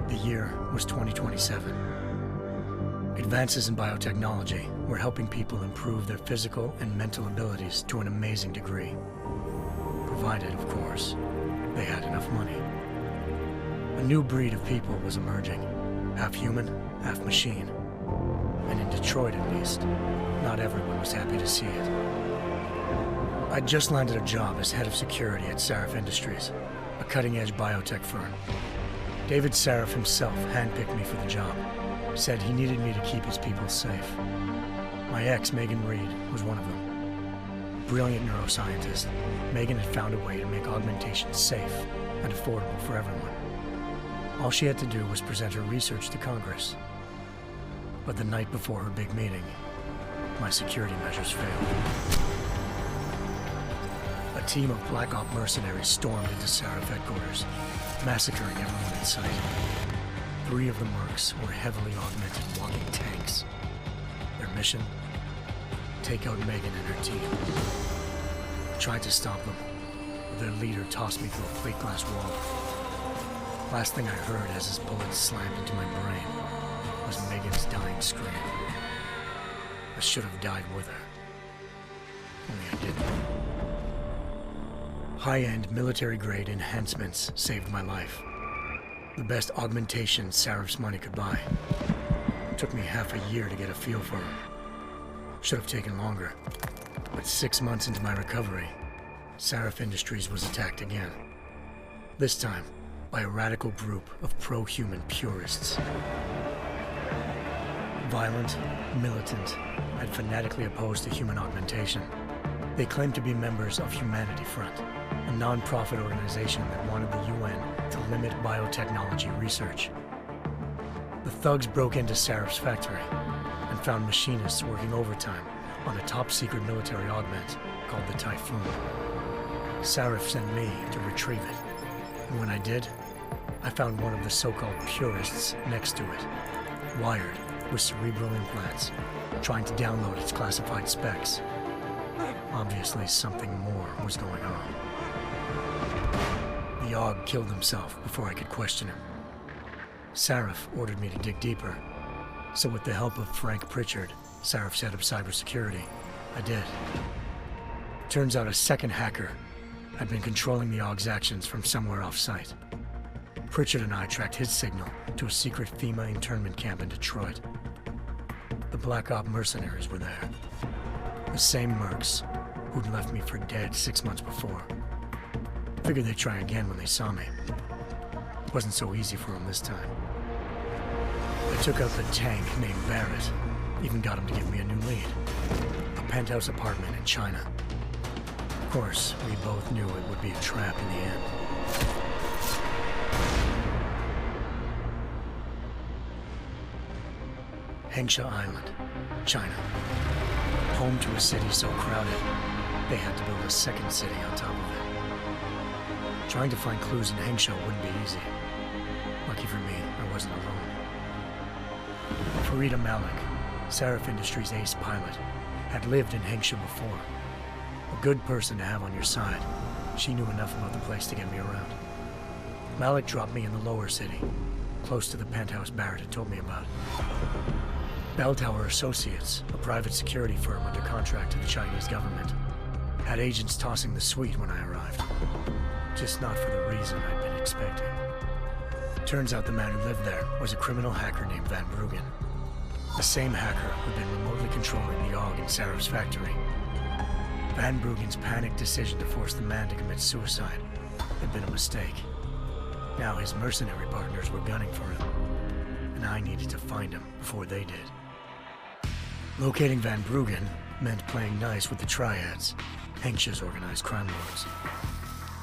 The year was 2027. Advances in biotechnology were helping people improve their physical and mental abilities to an amazing degree. Provided, of course, they had enough money. A new breed of people was emerging, half human, half machine. And in Detroit, at least, not everyone was happy to see it. I'd just landed a job as head of security at Sarif Industries, a cutting-edge biotech firm. David Sarif himself handpicked me for the job, said he needed me to keep his people safe. My ex, Megan Reed, was one of them. Brilliant neuroscientist, Megan had found a way to make augmentation safe and affordable for everyone. All she had to do was present her research to Congress. But the night before her big meeting, my security measures failed. A team of Black Op mercenaries stormed into Sarif headquarters, massacring everyone in sight. 3 of the mercs were heavily augmented walking tanks. Their mission? Take out Megan and her team. I tried to stop them, but their leader tossed me through a plate glass wall. Last thing I heard as his bullets slammed into my brain was Megan's dying scream. I should have died with her. Only I didn't. High-end military-grade enhancements saved my life. The best augmentation Sarif's money could buy. It took me half a year to get a feel for them. Should have taken longer. But 6 months into my recovery, Sarif Industries was attacked again. This time, by a radical group of pro-human purists. Violent, militant, and fanatically opposed to human augmentation. They claimed to be members of Humanity Front, a non-profit organization that wanted the UN to limit biotechnology research. The thugs broke into Sarif's factory and found machinists working overtime on a top-secret military augment called the Typhoon. Sarif sent me to retrieve it, and when I did, I found one of the so-called purists next to it, wired with cerebral implants, trying to download its classified specs. Obviously, something more was going on. The Aug killed himself before I could question him. Sarif ordered me to dig deeper, so with the help of Frank Pritchard, Sarif's head of cybersecurity, I did. Turns out a second hacker had been controlling the Aug's actions from somewhere off-site. Pritchard and I tracked his signal to a secret FEMA internment camp in Detroit. The Black Op mercenaries were there. The same mercs who'd left me for dead 6 months before. Figured they'd try again when they saw me. It wasn't so easy for them this time. I took out the tank named Barrett, even got him to give me a new lead. A penthouse apartment in China. Of course, we both knew it would be a trap in the end. Hengsha Island, China. Home to a city so crowded, they had to build a second city on top of it. Trying to find clues in Hengsha wouldn't be easy. Lucky for me, I wasn't alone. Farida Malik, Sarif Industries' ace pilot, had lived in Hengsha before. A good person to have on your side. She knew enough about the place to get me around. Malik dropped me in the lower city, close to the penthouse Barrett had told me about. Bell Tower Associates, a private security firm under contract to the Chinese government, had agents tossing the suite when I arrived. Just not for the reason I'd been expecting. Turns out the man who lived there was a criminal hacker named Van Bruggen. The same hacker who'd been remotely controlling the Aug in Sarif's factory. Van Bruggen's panicked decision to force the man to commit suicide had been a mistake. Now his mercenary partners were gunning for him, and I needed to find him before they did. Locating Van Bruggen meant playing nice with the triads, anxious organized crime lords.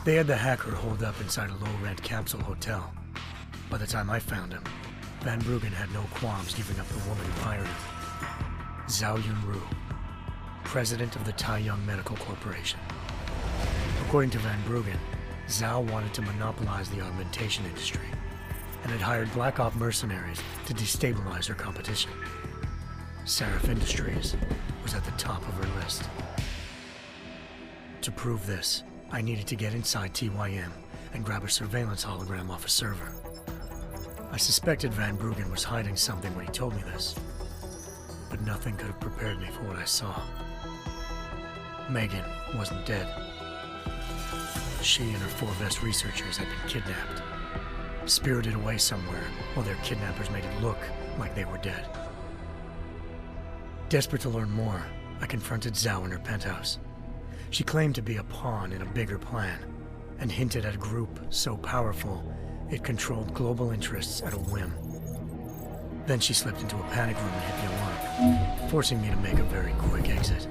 They had the hacker holed up inside a low-rent capsule hotel. By the time I found him, Van Bruggen had no qualms giving up the woman who hired him. Zhao Yunru, president of the Taiyang Medical Corporation. According to Van Bruggen, Zhao wanted to monopolize the augmentation industry and had hired Black Op mercenaries to destabilize her competition. Seraph Industries was at the top of her list. To prove this, I needed to get inside TYM and grab a surveillance hologram off a server. I suspected Van Bruggen was hiding something when he told me this, but nothing could have prepared me for what I saw. Megan wasn't dead. She and her 4 best researchers had been kidnapped, spirited away somewhere while their kidnappers made it look like they were dead. Desperate to learn more, I confronted Zhao in her penthouse. She claimed to be a pawn in a bigger plan, and hinted at a group so powerful it controlled global interests at a whim. Then she slipped into a panic room and hit the alarm, forcing me to make a very quick exit.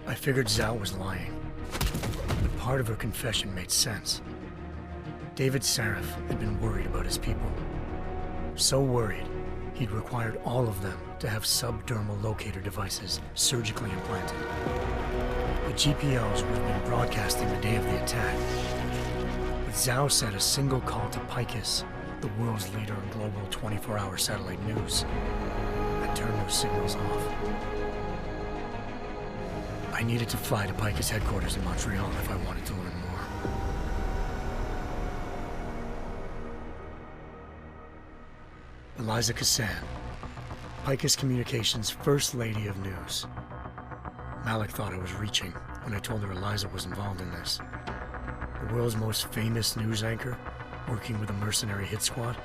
I figured Zhao was lying, but part of her confession made sense. David Seraph had been worried about his people. So worried, he'd required all of them to have subdermal locator devices surgically implanted. The GPOs would have been broadcasting the day of the attack. But Zhao said a single call to Picus, the world's leader in global 24-hour satellite news, had turned those signals off. I needed to fly to Picus headquarters in Montreal if I wanted to learn more. Eliza Cassan, Picus Communications' First Lady of News. Malik thought I was reaching when I told her Eliza was involved in this. The world's most famous news anchor, working with a mercenary hit squad.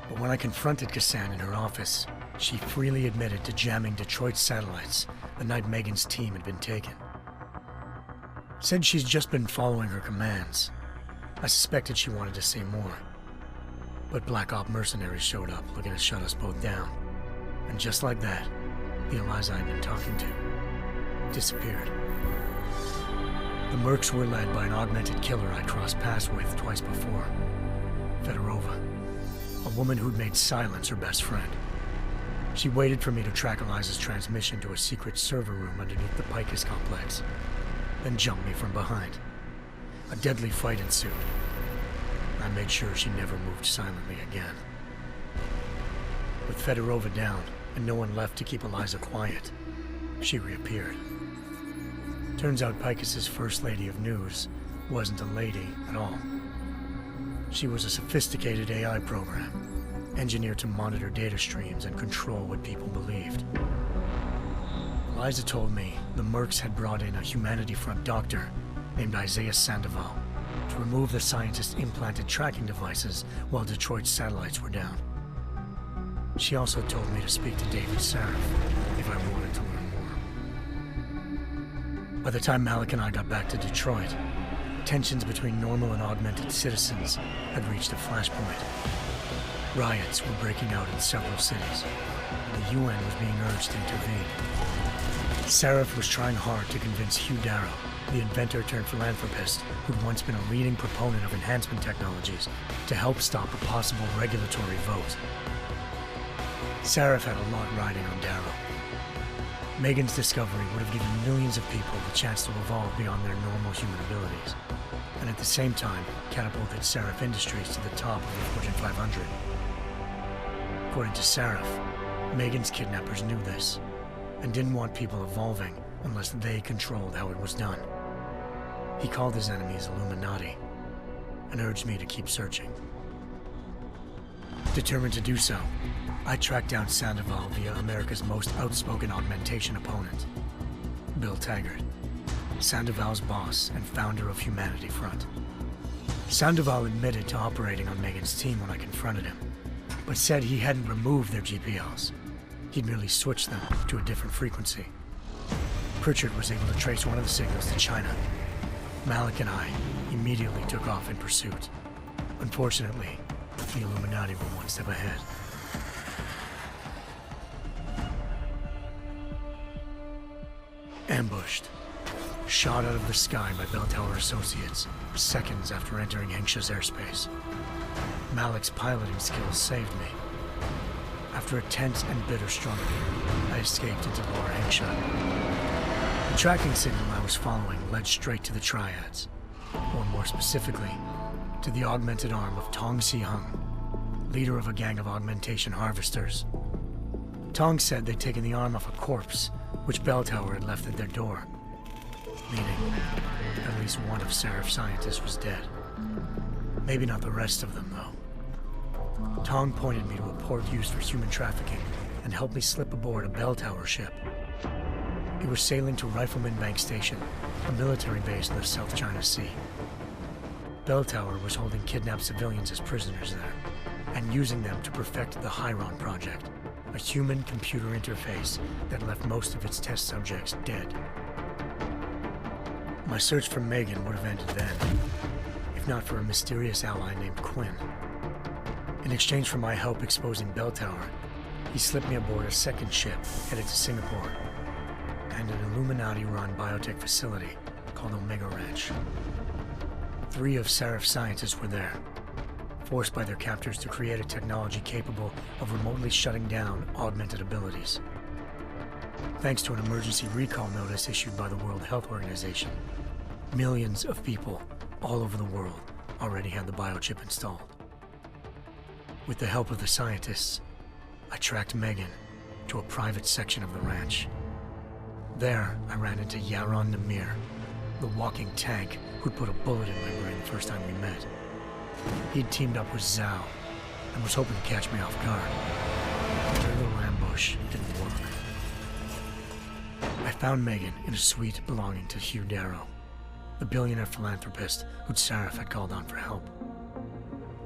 But when I confronted Cassan in her office, she freely admitted to jamming Detroit's satellites the night Megan's team had been taken. Said she's just been following her commands. I suspected she wanted to say more. But Black Op mercenaries showed up looking to shut us both down. And just like that, the Eliza I'd been talking to disappeared. The Mercs were led by an augmented killer I'd crossed paths with twice before, Fedorova, a woman who'd made silence her best friend. She waited for me to track Eliza's transmission to a secret server room underneath the Picus complex, then jumped me from behind. A deadly fight ensued. I made sure she never moved silently again. With Fedorova down, and no one left to keep Eliza quiet, she reappeared. Turns out Picus's First Lady of News wasn't a lady at all. She was a sophisticated AI program, engineered to monitor data streams and control what people believed. Eliza told me the Mercs had brought in a Humanity Front doctor named Isaiah Sandoval to remove the scientist's implanted tracking devices while Detroit's satellites were down. She also told me to speak to David Seraph if I wanted to learn more. By the time Malik and I got back to Detroit, tensions between normal and augmented citizens had reached a flashpoint. Riots were breaking out in several cities, and the UN was being urged to intervene. Seraph was trying hard to convince Hugh Darrow, the inventor turned philanthropist who'd once been a leading proponent of enhancement technologies, to help stop a possible regulatory vote. Seraph had a lot riding on Darrow. Megan's discovery would have given millions of people the chance to evolve beyond their normal human abilities, and at the same time catapulted Seraph Industries to the top of the Fortune 500. According to Seraph, Megan's kidnappers knew this, and didn't want people evolving unless they controlled how it was done. He called his enemies Illuminati, and urged me to keep searching. Determined to do so, I tracked down Sandoval via America's most outspoken augmentation opponent, Bill Taggart, Sandoval's boss and founder of Humanity Front. Sandoval admitted to operating on Megan's team when I confronted him, but said he hadn't removed their GPLs. He'd merely switched them to a different frequency. Pritchard was able to trace one of the signals to China. Malik and I immediately took off in pursuit. Unfortunately, the Illuminati were one step ahead. Ambushed. Shot out of the sky by Bell Tower associates, seconds after entering Hengsha's airspace. Malik's piloting skills saved me. After a tense and bitter struggle, I escaped into Lower Hengsha. The tracking signal I was following led straight to the Triads, or more specifically, to the augmented arm of Tong Si-hung, leader of a gang of augmentation harvesters. Tong said they'd taken the arm off a corpse, which Bell Tower had left at their door, meaning at least one of Seraph's scientists was dead. Maybe not the rest of them, though. Tong pointed me to a port used for human trafficking and helped me slip aboard a Bell Tower ship. It was sailing to Rifleman Bank Station, a military base in the South China Sea. Bell Tower was holding kidnapped civilians as prisoners there, and using them to perfect the Hyron Project, a human-computer interface that left most of its test subjects dead. My search for Megan would have ended then, if not for a mysterious ally named Quinn. In exchange for my help exposing Bell Tower, he slipped me aboard a second ship headed to Singapore and an Illuminati-run biotech facility called Omega Ranch. 3 of Seraph's scientists were there, forced by their captors to create a technology capable of remotely shutting down augmented abilities. Thanks to an emergency recall notice issued by the World Health Organization, millions of people all over the world already had the biochip installed. With the help of the scientists, I tracked Megan to a private section of the ranch. There, I ran into Yaron Namir, the walking tank who'd put a bullet in my brain the first time we met. He'd teamed up with Zhao and was hoping to catch me off guard. But their little ambush didn't work. I found Megan in a suite belonging to Hugh Darrow, the billionaire philanthropist who'd Seraph had called on for help.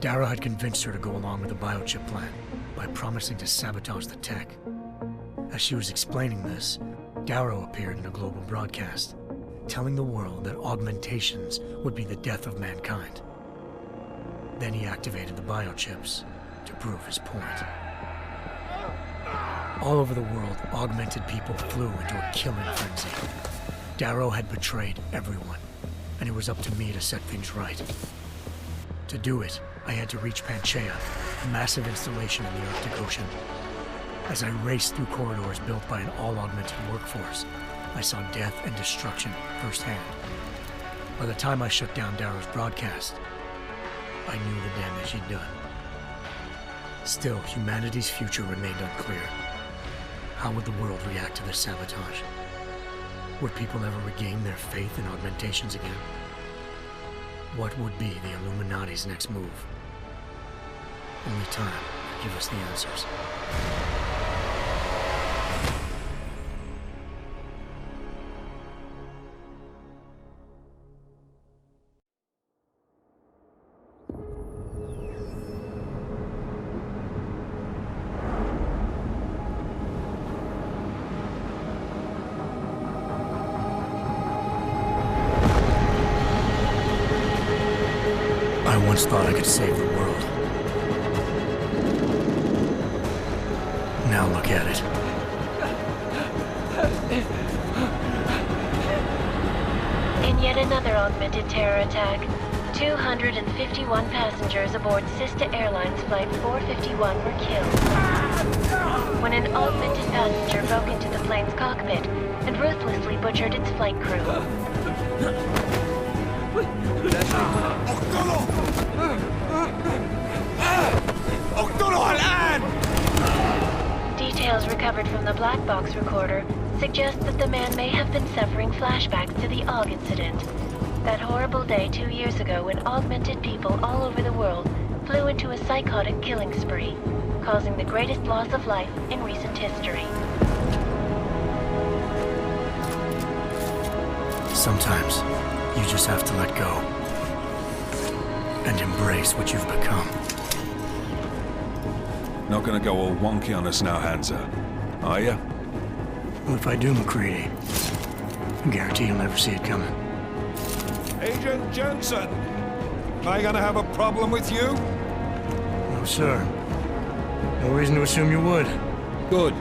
Darrow had convinced her to go along with the biochip plan by promising to sabotage the tech. As she was explaining this, Darrow appeared in a global broadcast, telling the world that augmentations would be the death of mankind. Then he activated the biochips to prove his point. All over the world, augmented people flew into a killing frenzy. Darrow had betrayed everyone, and it was up to me to set things right. To do it, I had to reach Panchaea, a massive installation in the Arctic Ocean. As I raced through corridors built by an all-augmented workforce, I saw death and destruction firsthand. By the time I shut down Darrow's broadcast, I knew the damage he'd done. Still, humanity's future remained unclear. How would the world react to this sabotage? Would people ever regain their faith in augmentations again? What would be the Illuminati's next move? Only time could give us the answers. I once thought I could save the world. Now look at it. In yet another augmented terror attack, 251 passengers aboard Sister Airlines Flight 451 were killed when an augmented passenger broke into the plane's cockpit and ruthlessly butchered its flight crew. Details recovered from the black box recorder suggest that the man may have been suffering flashbacks to the AUG incident. That horrible day 2 years ago when augmented people all over the world flew into a psychotic killing spree, causing the greatest loss of life in recent history. Sometimes, you just have to let go and embrace what you've become. Not gonna go all wonky on us now, Hansa, are ya? Well, if I do, McCready, I guarantee you'll never see it coming. Agent Jensen, am I gonna have a problem with you? No, sir. No reason to assume you would. Good,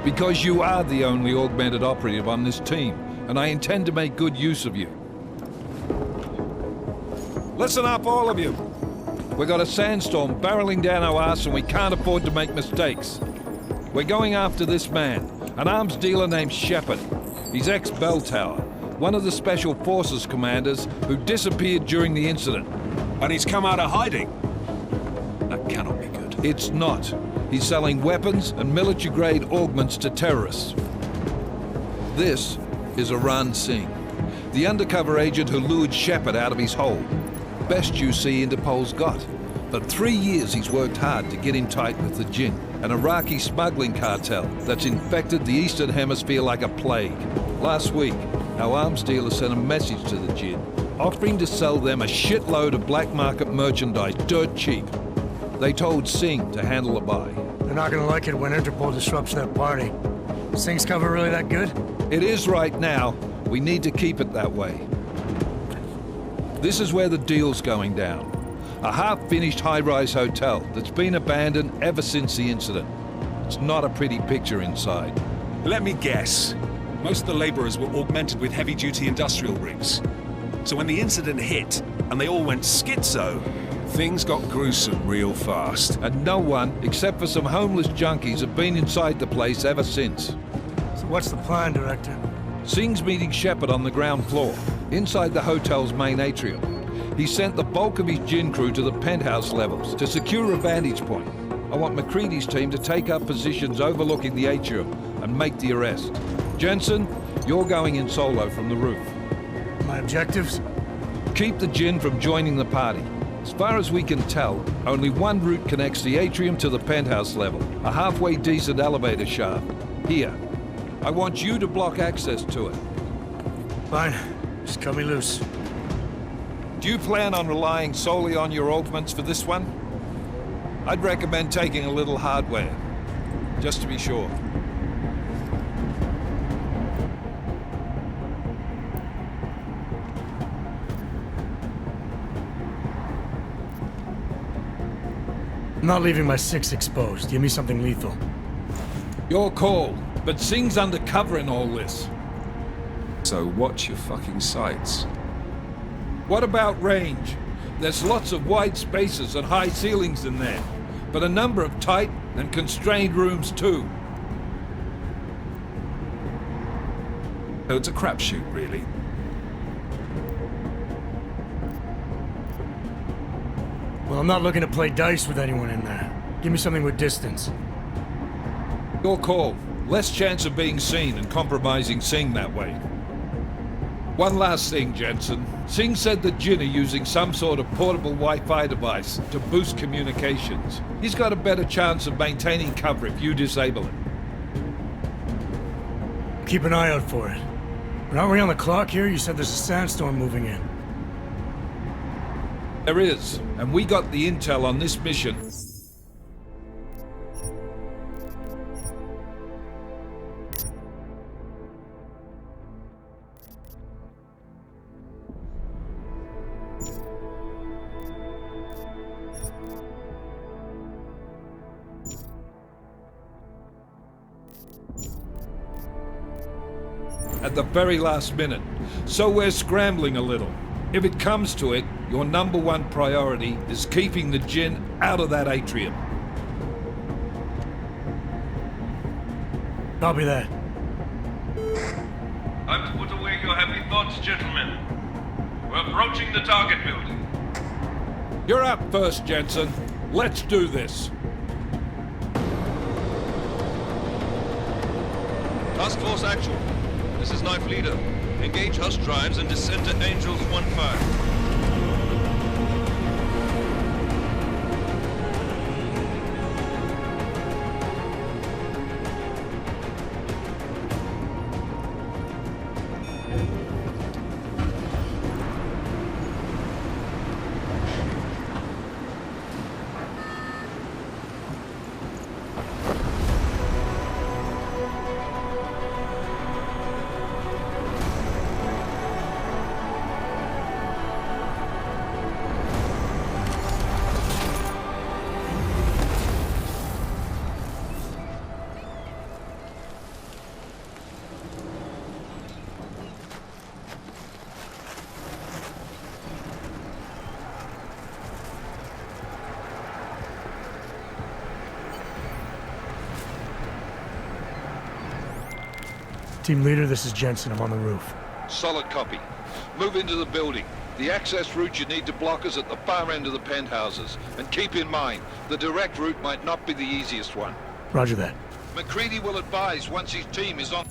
because you are the only augmented operative on this team, and I intend to make good use of you. Listen up, all of you. We got a sandstorm barreling down our arse and we can't afford to make mistakes. We're going after this man, an arms dealer named Shepard. He's ex-Bell Tower, one of the Special Forces commanders who disappeared during the incident. And he's come out of hiding. That cannot be good. It's not. He's selling weapons and military-grade augments to terrorists. This is Aran Singh, the undercover agent who lured Shepard out of his hole. Best you see Interpol's got. For 3 years he's worked hard to get in tight with the Jinn, an Iraqi smuggling cartel that's infected the Eastern Hemisphere like a plague. Last week, our arms dealer sent a message to the Jinn, offering to sell them a shitload of black market merchandise dirt cheap. They told Singh to handle the buy. They're not gonna like it when Interpol disrupts that party. Singh's cover really that good? It is right now. We need to keep it that way. This is where the deal's going down. A half-finished high-rise hotel that's been abandoned ever since the incident. It's not a pretty picture inside. Let me guess. Most of the laborers were augmented with heavy-duty industrial rigs. So when the incident hit, and they all went schizo, things got gruesome real fast. And no one, except for some homeless junkies, have been inside the place ever since. So what's the plan, Director? Singh's meeting Shepard on the ground floor, inside the hotel's main atrium. He sent the bulk of his Jinn crew to the penthouse levels to secure a vantage point. I want McCready's team to take up positions overlooking the atrium and make the arrest. Jensen, you're going in solo from the roof. My objectives? Keep the Jinn from joining the party. As far as we can tell, only one route connects the atrium to the penthouse level, a halfway decent elevator shaft. Here. I want you to block access to it. Fine. Just cut me loose. Do you plan on relying solely on your augments for this one? I'd recommend taking a little hardware, just to be sure. I'm not leaving my 6 exposed. Give me something lethal. Your call, but Singh's undercover in all this. So watch your fucking sights. What about range? There's lots of wide spaces and high ceilings in there, but a number of tight and constrained rooms too. So it's a crapshoot, really. Well, I'm not looking to play dice with anyone in there. Give me something with distance. Your call. Less chance of being seen and compromising Singh that way. One last thing, Jensen. Singh said the Jinn are using some sort of portable Wi-Fi device to boost communications. He's got a better chance of maintaining cover if you disable it. Keep an eye out for it. But aren't we on the clock here? You said there's a sandstorm moving in. There is, and we got the intel on this mission. At the very last minute, so we're scrambling a little. If it comes to it, your #1 priority is keeping the Jinn out of that atrium. Copy that. Time to put away your happy thoughts, gentlemen. We're approaching the target building. You're up first, Jensen. Let's do this. Task Force Actual. This is Knife Leader. Engage Hush drives and descend to Angels 1-5. Team leader, this is Jensen. I'm on the roof. Solid copy. Move into the building. The access route you need to block is at the far end of the penthouses. And keep in mind, the direct route might not be the easiest one. Roger that. McCready will advise once his team is on...